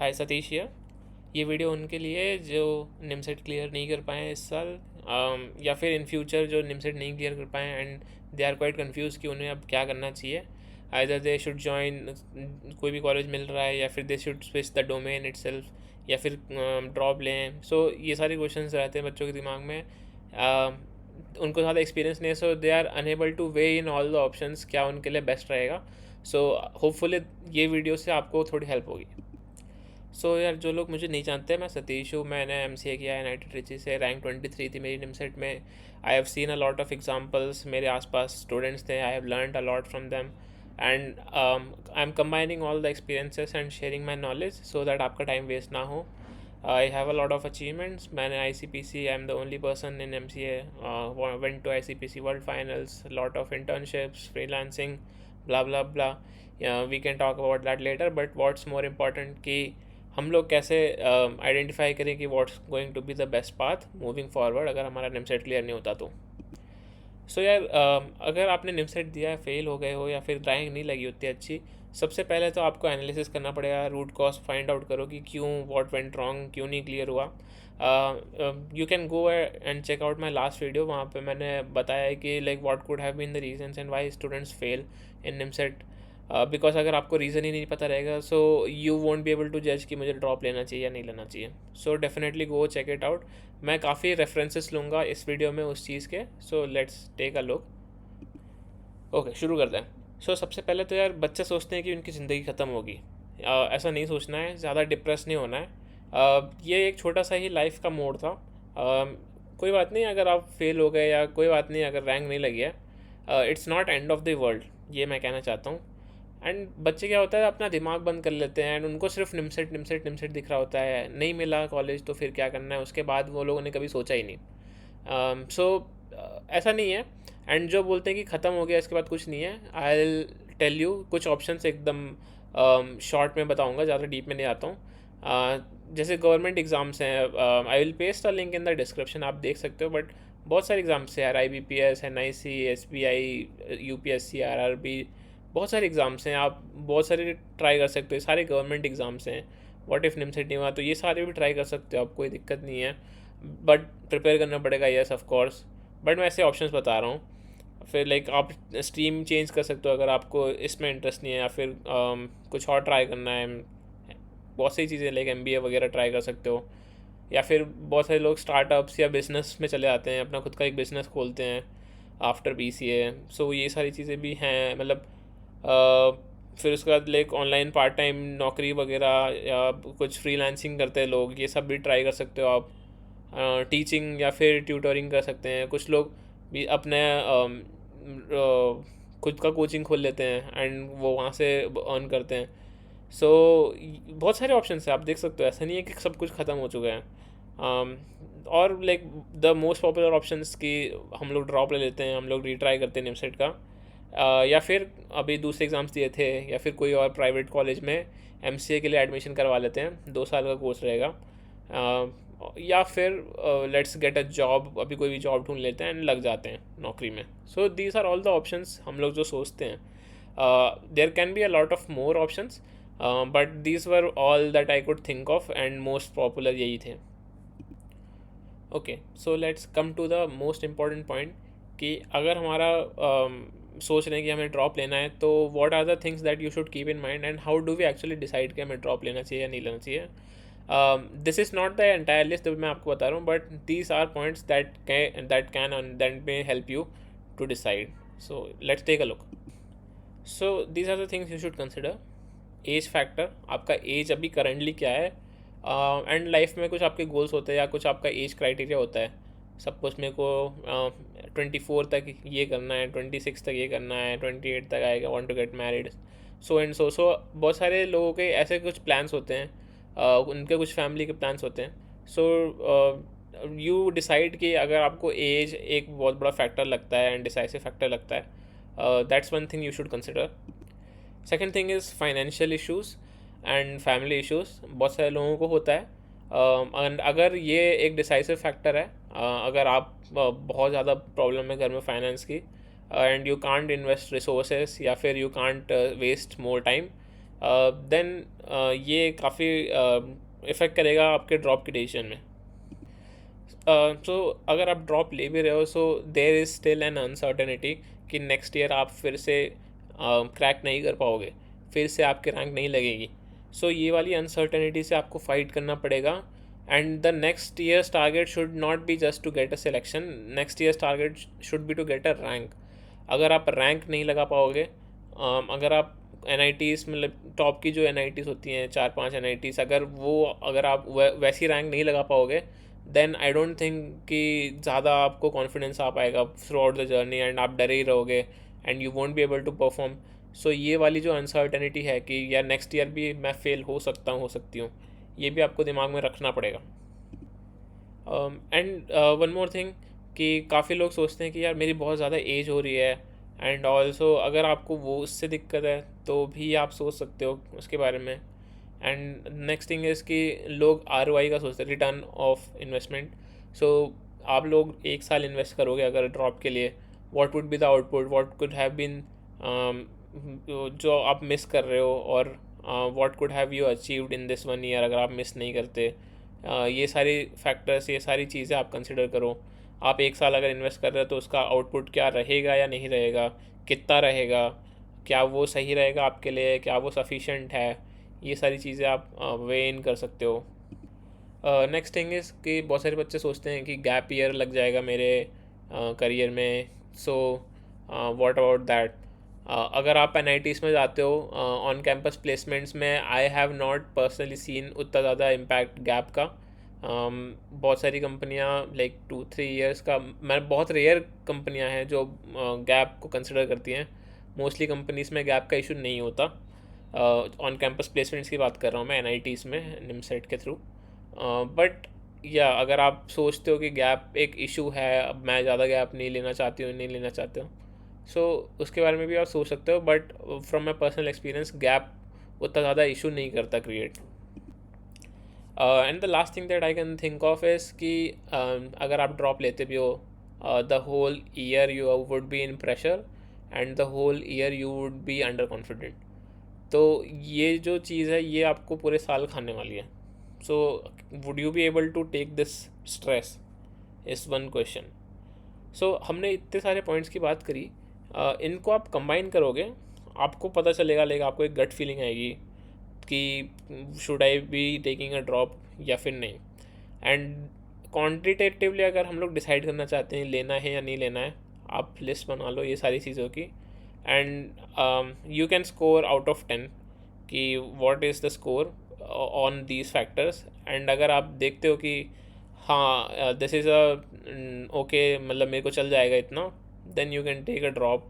हाय Satish here. ये video उनके लिए जो निमसेट क्लियर नहीं कर पाए हैं इस साल, या फिर इन फ्यूचर जो निमसेट नहीं क्लियर कर पाए and they are quite confuse कि उन्हें अब क्या करना चाहिए। आइदर दे शुड जॉइन कोई भी कॉलेज मिल रहा है या फिर they should switch the domain itself या फिर ड्रॉप लें। सो ये सारे क्वेश्चंस रहते हैं बच्चों के दिमाग में। उनको ज़्यादा एक्सपीरियंस नहीं है, so they are unable to weigh in all the options क्या उनके लिए बेस्ट रहेगा। सो होपफुली ये वीडियो से आपको थोड़ी हेल्प होगी। यार, जो लोग मुझे नहीं जानते, मैं सतीश हूँ। मैंने एमसीए किया है यूनाइटेड ट्रिची से। रैंक 23 थी मेरी निमसेट में। I have seen a lot of examples. मेरे आसपास स्टूडेंट्स थे, I have learned a lot from them and I am combining all the experiences and sharing my knowledge so that आपका टाइम वेस्ट ना हो। I have a lot of achievements. मैंने ICPC, I am the only person in MCA, went to ICPC World Finals, lot of internships, freelancing, blah blah blah. Yeah, we can talk about that later, but what's more important कि हम लोग कैसे identify करें कि what's going to be the best path moving forward अगर हमारा NIMCET clear नहीं होता तो। यार, अगर आपने निमसेट दिया है, फेल हो गए हो या फिर रैंक नहीं लगी उतनी अच्छी, सबसे पहले तो आपको एनालिसिस करना पड़ेगा। रूट कॉज फाइंड आउट करो कि क्यों, व्हाट वेंट रॉन्ग, क्यों नहीं क्लियर हुआ। You can go and check out my last video. वहाँ पे मैंने बताया है कि like what could have been the reasons and why students fail in NIMCET. Because अगर आपको रीज़न ही नहीं पता रहेगा, so you won't be able to जज कि मुझे ड्रॉप लेना चाहिए या नहीं लेना चाहिए। So definitely go check it out. मैं काफ़ी रेफरेंसेस लूँगा इस वीडियो में उस चीज़ के। So let's take a look. Okay, शुरू करते हैं। सबसे पहले तो यार, बच्चे सोचते हैं कि उनकी ज़िंदगी ख़त्म होगी। ऐसा नहीं सोचना है, ज़्यादा डिप्रेस नहीं होना है। ये एक छोटा सा ही लाइफ का मोड़ था। कोई बात नहीं अगर आप फेल हो गए, या कोई बात नहीं अगर रैंक नहीं लगी है। It's not end of the world, ये मैं कहना चाहता हूँ। एंड बच्चे क्या होता है, अपना दिमाग बंद कर लेते हैं एंड उनको सिर्फ निमसेट निमसेट निमसेट दिख रहा होता है। नहीं मिला कॉलेज तो फिर क्या करना है, उसके बाद वो लोगों ने कभी सोचा ही नहीं। ऐसा नहीं है। एंड जो बोलते हैं कि ख़त्म हो गया इसके बाद कुछ नहीं है, आई विल टेल यू कुछ ऑप्शंस एकदम शॉर्ट में बताऊंगा, ज़्यादा डीप में नहीं आता हूँ। जैसे गवर्नमेंट एग्ज़ाम्स हैं, I will paste the link in the description, आप देख सकते हो। बट बहुत सारे एग्ज़ाम्स हैं यार, IBPS, NIC, SBI, UPSC, RRB, बहुत सारे एग्ज़ाम्स हैं। आप बहुत सारे ट्राई कर सकते हो, सारे गवर्नमेंट एग्ज़ाम्स हैं। व्हाट इफ़ निमसेट नहीं हुआ तो ये सारे भी ट्राई कर सकते हो, आप कोई दिक्कत नहीं है। बट प्रिपेयर करना पड़ेगा, येस ऑफ कोर्स। बट मैं ऐसे ऑप्शंस बता रहा हूँ। फिर लाइक आप स्ट्रीम चेंज कर सकते हो अगर आपको इसमें इंटरेस्ट नहीं है, या फिर कुछ और ट्राई करना है। बहुत सी चीज़ें लाइक MBA वगैरह ट्राई कर सकते हो। या फिर बहुत सारे लोग स्टार्टअप्स या बिज़नेस में चले जाते हैं, अपना खुद का एक बिज़नेस खोलते हैं आफ्टर BCA। ये सारी चीज़ें भी हैं। मतलब फिर उसके बाद लाइक ऑनलाइन पार्ट टाइम नौकरी वगैरह या कुछ फ्रीलांसिंग करते हैं लोग, ये सब भी ट्राई कर सकते हो आप। टीचिंग या फिर ट्यूटरिंग कर सकते हैं। कुछ लोग भी अपने खुद का कोचिंग खोल लेते हैं एंड वो वहाँ से अर्न करते हैं। सो बहुत सारे ऑप्शंस हैं, आप देख सकते हो। ऐसा नहीं है कि सब कुछ ख़त्म हो चुका है। और like the most popular options कि हम लोग ड्रॉप ले लेते हैं, हम लोग रीट्राई करते हैं निमसेट का, या फिर अभी दूसरे एग्ज़ाम्स दिए थे, या फिर कोई और प्राइवेट कॉलेज में MCA के लिए एडमिशन करवा लेते हैं, 2 साल का कोर्स रहेगा। या फिर लेट्स गेट अ जॉब, अभी कोई भी जॉब ढूंढ लेते हैं एंड लग जाते हैं नौकरी में। These are all the options हम लोग जो सोचते हैं। There can be a lot of more options, but these were all that I could think of and most popular यही थे। Okay, let's come to the most important point कि अगर हमारा सोच रहे हैं कि हमें ड्रॉप लेना है, तो what are the things that you should keep in mind and how do we actually decide कि हमें ड्रॉप लेना चाहिए या नहीं लेना चाहिए। This is not the entire list मैं आपको बता रहा हूँ, but these are points that may help you to decide. Let's take a look. These are the things you should consider. Age factor, आपका एज अभी करंटली क्या है, and life में कुछ आपके गोल्स होते हैं या कुछ आपका एज क्राइटेरिया होता है। सपोज मेरे को 24 तक ये करना है, 26 तक ये करना है, 28 तक आएगा, want to get married, so and so बहुत सारे लोगों के ऐसे कुछ प्लान्स होते हैं, उनके कुछ फैमिली के प्लान्स होते हैं। यू डिसाइड कि अगर आपको एज एक बहुत बड़ा फैक्टर लगता है एंड डिसाइसिव फैक्टर लगता है, that's one thing you should consider. Second thing is financial issues and family issues, बहुत सारे लोगों को होता है। एंड अगर ये एक डिसाइसिव फैक्टर है, अगर आप बहुत ज़्यादा प्रॉब्लम है घर में फाइनेंस की, and you can't invest resources, या फिर you can't waste more time, then ये काफ़ी इफ़ेक्ट करेगा आपके ड्रॉप के डिसीजन में। सो अगर आप ड्रॉप ले भी रहे हो, so there is still an uncertainty कि नेक्स्ट ईयर आप फिर से क्रैक नहीं कर पाओगे, फिर से आपके रैंक नहीं लगेगी। सो ये वाली अनसर्टेनिटी से आपको फाइट करना पड़ेगा। And the next year's target should not be just to get a selection, next year's target should be to get a rank. अगर आप रैंक नहीं लगा पाओगे, अगर आप एन मतलब टॉप की जो एन होती हैं 4-5 एन अगर आप वैसी रैंक नहीं लगा पाओगे, देन आई डोंट थिंक कि ज़्यादा आपको कॉन्फिडेंस आ पाएगा throughout the journey, and आप डरे ही रहोगे and you won't be able to perform. So ये वाली जो अनसर्टेनिटी है कि यार नेक्स्ट ईयर भी मैं फेल हो सकता हूँ, हो सकती हूँ, ये भी आपको दिमाग में रखना पड़ेगा। एंड वन मोर थिंग कि काफ़ी लोग सोचते हैं कि यार मेरी बहुत ज़्यादा एज हो रही है, एंड ऑल्सो अगर आपको वो उससे दिक्कत है तो भी आप सोच सकते हो उसके बारे में। एंड नेक्स्ट थिंग इज़ कि लोग ROI का सोचते हैं, रिटर्न ऑफ इन्वेस्टमेंट। सो आप लोग 1 साल इन्वेस्ट करोगे अगर ड्रॉप के लिए, what would be the output, what could have been जो आप मिस कर रहे हो, और what could have you achieved in this 1 year अगर आप मिस नहीं करते। ये सारी फैक्टर्स, ये सारी चीज़ें आप कंसिडर करो। आप 1 साल अगर इन्वेस्ट कर रहे हो तो उसका आउटपुट क्या रहेगा या नहीं रहेगा, कितना रहेगा, क्या वो सही रहेगा आपके लिए, क्या वो सफिशेंट है, ये सारी चीज़ें आप वे इन कर सकते हो। नेक्स्ट थिंग इज़ कि बहुत सारे बच्चे सोचते हैं कि गैप ईयर लग जाएगा मेरे करियर में, सो व्हाट अबाउट दैट। अगर आप NITs में जाते हो, ऑन कैंपस प्लेसमेंट्स में I have not personally scene उतना ज़्यादा इम्पैक्ट गैप का। बहुत सारी कंपनियां लाइक 2-3 ईयर्स का, मैं बहुत रेयर कंपनियां हैं जो गैप को कंसिडर करती हैं। मोस्टली कंपनीज़ में गैप का इशू नहीं होता। ऑन कैंपस प्लेसमेंट्स की बात कर रहा हूँ मैं, NITs में निमसेट के थ्रू। बट या अगर आप सोचते हो कि गैप एक इशू है, अब मैं ज़्यादा गैप नहीं लेना चाहती हूँ, नहीं लेना चाहते हो, सो उसके बारे में भी आप सोच सकते हो। But from my personal experience gap उतना ज़्यादा इशू नहीं करता create. And the last thing that I can think of is कि अगर आप ड्रॉप लेते भी हो, the whole year you would be in pressure, and the whole year you would be under confident. तो ये जो चीज़ है ये आपको पूरे साल खाने वाली है। So would you be able to take this stress is one question. So हमने इतने सारे पॉइंट्स की बात करी, इनको आप कंबाइन करोगे, आपको पता चलेगा, लेकिन आपको एक गट फीलिंग आएगी कि should I be taking a drop या फिर नहीं। एंड क्वान्टिटेटिवली अगर हम लोग डिसाइड करना चाहते हैं लेना है या नहीं लेना है, आप लिस्ट बना लो ये सारी चीज़ों की, and you can score out of 10 कि what is the score on these factors. And अगर आप देखते हो कि हाँ दिस इज़ अ ओके, मतलब मेरे को चल जाएगा इतना, then you can take a drop.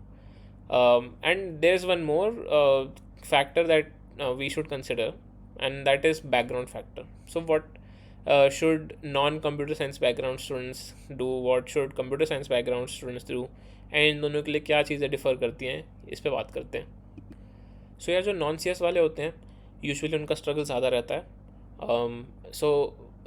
And there is one more factor that we should consider, and that is background factor. So what should non-computer science background students do, what should computer science background students do, and इन दोनों के लिए क्या चीज़ें differ करती हैं, इस पे बात करते हैं। सो यार जो नॉन CS वाले होते हैं यूजुअली उनका स्ट्रगल ज़्यादा रहता है। सो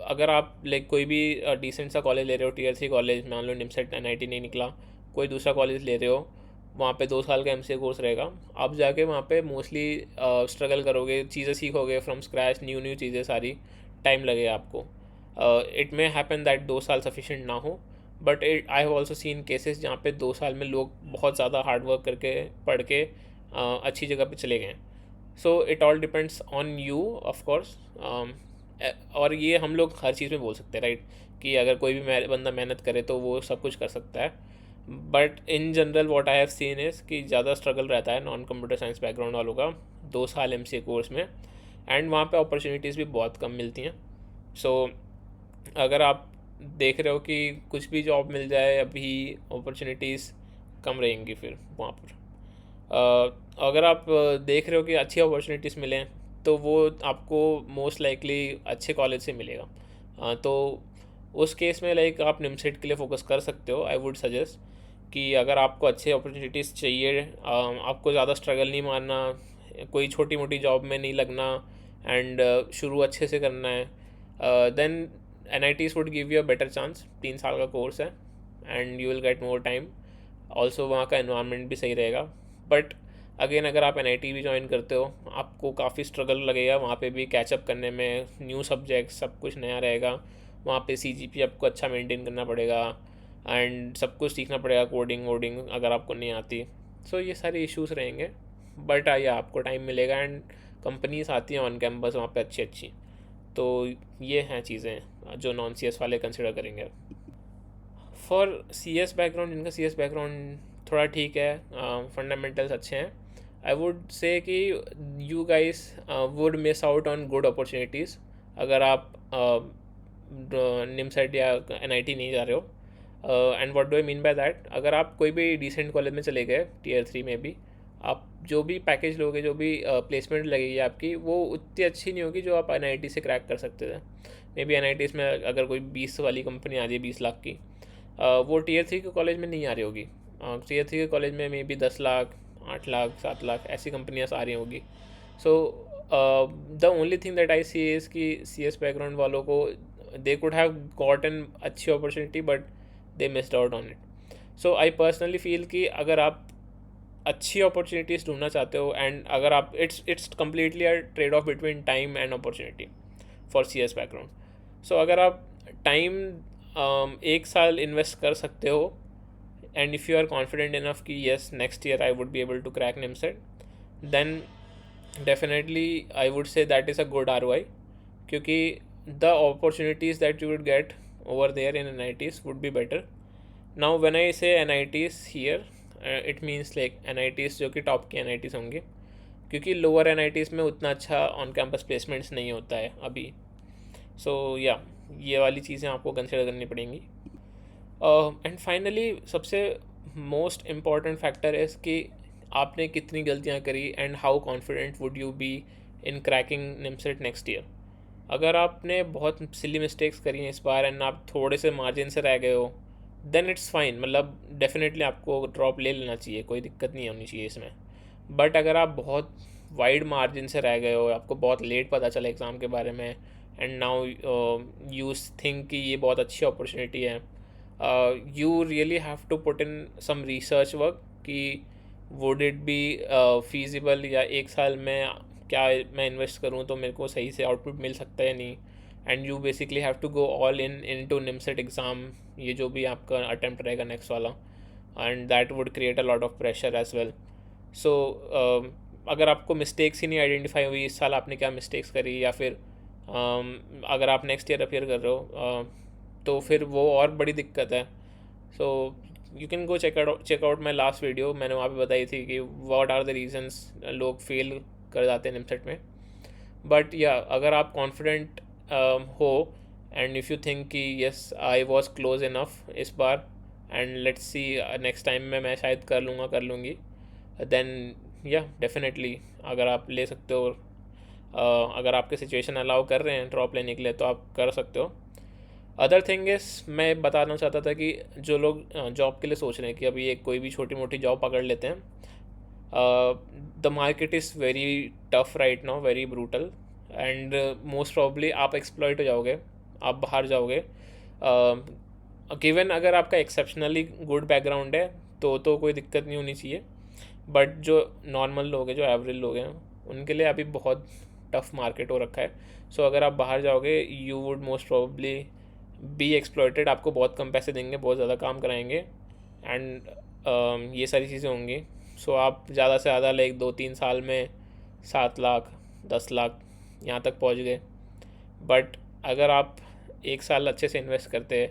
अगर आप लाइक कोई भी डिसेंट सा कॉलेज ले रहे हो, Tier 3 कॉलेज, मान लो निमसेट NIT नहीं निकला, कोई दूसरा कॉलेज ले रहे हो, वहाँ पे 2 साल का MCA कोर्स रहेगा। आप जाके वहाँ पे मोस्टली स्ट्रगल करोगे, चीज़ें सीखोगे फ्रॉम स्क्रैच, न्यू चीज़ें सारी, टाइम लगेगा आपको। इट मे हैपन दैट 2 साल सफिशेंट ना हो, but I have also seen cases जहाँ पे 2 साल में लोग बहुत ज़्यादा हार्ड वर्क करके पढ़ के अच्छी जगह पे चले गए। So it all depends on you of course. और ये हम लोग हर चीज़ में बोल सकते हैं, राइट, कि अगर कोई भी बंदा मेहनत करे तो वो सब कुछ कर सकता है। But in general what I have seen is कि ज़्यादा स्ट्रगल रहता है नॉन कंप्यूटर साइंस बैकग्राउंड वालों का 2 साल MCA कोर्स में, एंड वहाँ पे अपॉर्चुनिटीज़ भी बहुत कम मिलती हैं। सो अगर आप देख रहे हो कि कुछ भी जॉब मिल जाए अभी, अपॉर्चुनिटीज़ कम रहेंगी फिर वहाँ पर। अगर आप देख रहे हो कि अच्छी अपॉर्चुनिटीज़ मिलें तो वो आपको मोस्ट लाइकली अच्छे कॉलेज से मिलेगा। तो उस केस में लाइक आप निमसेट के लिए फ़ोकस कर सकते हो। आई वुड सजेस्ट कि अगर आपको अच्छे अपॉर्चुनिटीज़ चाहिए, आपको ज़्यादा स्ट्रगल नहीं मारना, कोई छोटी मोटी जॉब में नहीं लगना, एंड शुरू अच्छे से करना है, then NITs would give you a better chance. 3 साल का कोर्स है and you will get more time. Also वहाँ का एनवायरनमेंट भी सही रहेगा। बट अगेन अगर आप NIT भी ज्वाइन करते हो, आपको काफ़ी स्ट्रगल लगेगा वहाँ पे भी कैचअप करने में, न्यू सब्जेक्ट सब कुछ नया रहेगा। वहाँ पे CGP आपको अच्छा मेंटेन करना पड़ेगा एंड सब कुछ सीखना पड़ेगा, कोडिंग वोडिंग अगर आपको नहीं आती। सो ये सारे इश्यूज़ रहेंगे, बट या आपको टाइम मिलेगा एंड कंपनीज आती हैं ऑन कैंपस वहाँ पे अच्छी अच्छी। तो ये हैं चीज़ें जो नॉन CS वाले कंसिडर करेंगे। फॉर CS बैकग्राउंड, जिनका CS बैकग्राउंड थोड़ा ठीक है, फंडामेंटल्स अच्छे हैं, आई वुड से कि you guys would miss out on good opportunities अगर आप निमसेट या NIT नहीं जा रहे हो। And what do I mean by that, अगर आप कोई भी डिसेंट कॉलेज में चले गए Tier 3 में भी, आप जो भी पैकेज लोगे, जो भी प्लेसमेंट लगेगी आपकी, वो उतनी अच्छी नहीं होगी जो आप NIT से क्रैक कर सकते थे। मे बी NIT में अगर कोई 20 वाली कंपनी आ जाए 20 लाख की, वो Tier 3 के कॉलेज में नहीं आ रही होगी। Tier 3 के कॉलेज में मे बी 10 लाख, 8 लाख, 7 लाख ऐसी कंपनियाँ आ रही होगी। So the only thing that I see is कि CS बैकग्राउंड वालों को दे कुड हैव गॉटन अच्छी opportunity but they missed out on it. So I personally feel कि अगर आप अच्छी अपॉर्चुनिटीज़ ढूंढना चाहते हो, एंड अगर आप it's completely a trade off between time and opportunity for CS background. So अगर आप टाइम 1 साल इन्वेस्ट कर सकते हो, and if you are confident enough कि yes next year I would be able to crack NIMCET, then definitely I would say that is a good ROI, क्योंकि the opportunities that you would get over there in NITs would be better. Now when I say NITs here, it means like NITs जो कि top के NITs होंगे, क्योंकि lower NITs में उतना अच्छा on campus placements नहीं होता है अभी। सो या ये वाली चीज़ें आपको कंसिडर करनी पड़ेंगी। एंड फाइनली सबसे मोस्ट इम्पॉर्टेंट फैक्टर है कि आपने कितनी गलतियाँ करी and how confident would you be in cracking NIMCET next year. अगर आपने बहुत सिली मिस्टेक्स करी हैं इस बार एंड आप थोड़े से मार्जिन से रह गए हो, देन इट्स फाइन, मतलब डेफिनेटली आपको ड्रॉप ले लेना चाहिए, कोई दिक्कत नहीं होनी चाहिए इसमें। बट अगर आप बहुत वाइड मार्जिन से रह गए हो, आपको बहुत लेट पता चला एग्ज़ाम के बारे में, एंड नाउ यू थिंक कि ये बहुत अच्छी अपॉर्चुनिटी है, you really have to put in some research work कि वुड इट बी फीजिबल, या 1 साल में क्या मैं इन्वेस्ट करूँ तो मेरे को सही से आउटपुट मिल सकता है नहीं। And you basically have to go all in to NIMCET exam, ये जो भी आपका अटैम्प्ट रहेगा नेक्स्ट वाला, and that would create a lot of pressure as well. So अगर आपको मिस्टेक्स ही नहीं आइडेंटिफाई हुई इस साल आपने क्या मिस्टेक्स करी, या फिर अगर आप नेक्स्ट ईयर अपेयर कर रहे हो, तो फिर वो और बड़ी दिक्कत है। So you can go check out my last video, मैंने वहाँ पे बताई थी कि व्हाट आर द रीजंस लोग फेल कर जाते हैं निमसेट में। बट या अगर आप कॉन्फिडेंट हो एंड इफ़ यू थिंक कि yes I was close enough इस बार and let's see next time में मैं शायद कर लूँगी, देन या डेफिनेटली अगर आप ले सकते हो, अगर आपके सिचुएशन अलाउ कर रहे हैं ड्रॉप लेने के लिए तो आप कर सकते हो। अदर थिंग इज़, मैं बताना चाहता था कि जो लोग जॉब के लिए सोच रहे हैं कि अभी एक कोई भी छोटी मोटी जॉब पकड़ लेते हैं, the market is very tough right now, very brutal, and most probably आप एक्सप्लॉइट हो जाओगे, आप बाहर जाओगे। गिवन अगर आपका एक्सेप्शनली गुड बैकग्राउंड है तो कोई दिक्कत नहीं होनी चाहिए, बट जो नॉर्मल लोग हैं, जो एवरेज लोग हैं, उनके लिए अभी बहुत टफ मार्केट हो रखा है। सो अगर आप बाहर जाओगे you would most probably be exploited, आपको बहुत कम पैसे देंगे, बहुत ज़्यादा काम कराएंगे, एंड ये सारी चीज़ें होंगी। सो आप ज़्यादा से ज़्यादा लाइक 2-3 साल में 7 लाख 10 लाख यहाँ तक पहुँच गए। बट अगर आप 1 साल अच्छे से इन्वेस्ट करते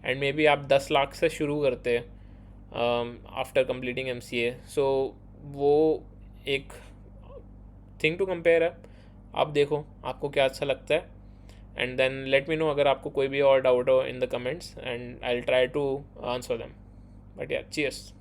एंड मे बी आप 10 लाख से शुरू करते आफ्टर कंप्लीटिंग MCA, सो वो एक थिंग टू कंपेयर है। आप देखो आपको क्या अच्छा लगता है, and then let me know अगर आपको कोई भी और डाउट हो in the comments, and I will try to answer them. But yeah cheers.